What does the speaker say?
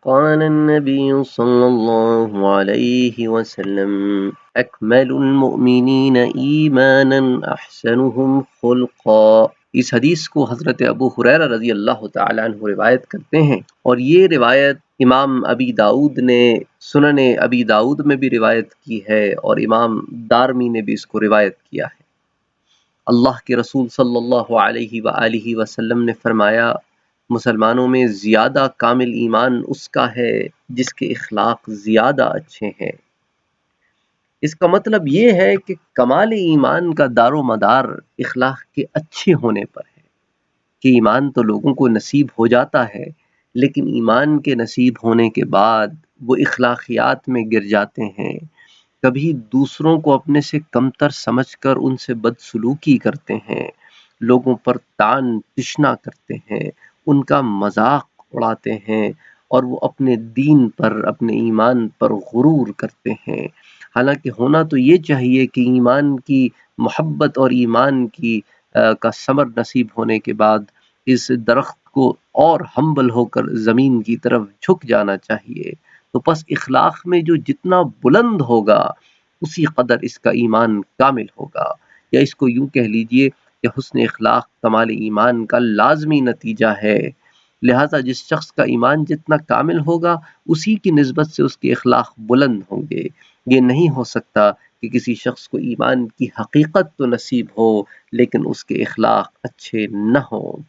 قال النبي صلى الله عليه وسلم اکمل المؤمنین ایمانا احسنهم خلقا۔ اس حدیث کو حضرت ابو ہریرہ رضی اللہ تعالی عنہ روایت کرتے ہیں، اور یہ روایت امام ابی داؤد نے سنن ابی داؤد میں بھی روایت کی ہے، اور امام دارمی نے بھی اس کو روایت کیا ہے۔ اللہ کے رسول صلی اللہ علیہ وآلہ وسلم نے فرمایا، مسلمانوں میں زیادہ کامل ایمان اس کا ہے جس کے اخلاق زیادہ اچھے ہیں۔ اس کا مطلب یہ ہے کہ کمال ایمان کا دار و مدار اخلاق کے اچھے ہونے پر ہے، کہ ایمان تو لوگوں کو نصیب ہو جاتا ہے، لیکن ایمان کے نصیب ہونے کے بعد وہ اخلاقیات میں گر جاتے ہیں، کبھی دوسروں کو اپنے سے کمتر سمجھ کر ان سے بدسلوکی کرتے ہیں، لوگوں پر طعن تشنا کرتے ہیں، ان کا مذاق اڑاتے ہیں، اور وہ اپنے دین پر اپنے ایمان پر غرور کرتے ہیں۔ حالانکہ ہونا تو یہ چاہیے کہ ایمان کی محبت اور ایمان کی کا ثمر نصیب ہونے کے بعد اس درخت کو اور ہمبل ہو کر زمین کی طرف جھک جانا چاہیے۔ تو پس اخلاق میں جو جتنا بلند ہوگا اسی قدر اس کا ایمان کامل ہوگا، یا اس کو یوں کہہ لیجئے کہ حسن اخلاق کمال ایمان کا لازمی نتیجہ ہے۔ لہٰذا جس شخص کا ایمان جتنا کامل ہوگا اسی کی نسبت سے اس کے اخلاق بلند ہوں گے۔ یہ نہیں ہو سکتا کہ کسی شخص کو ایمان کی حقیقت تو نصیب ہو لیکن اس کے اخلاق اچھے نہ ہوں۔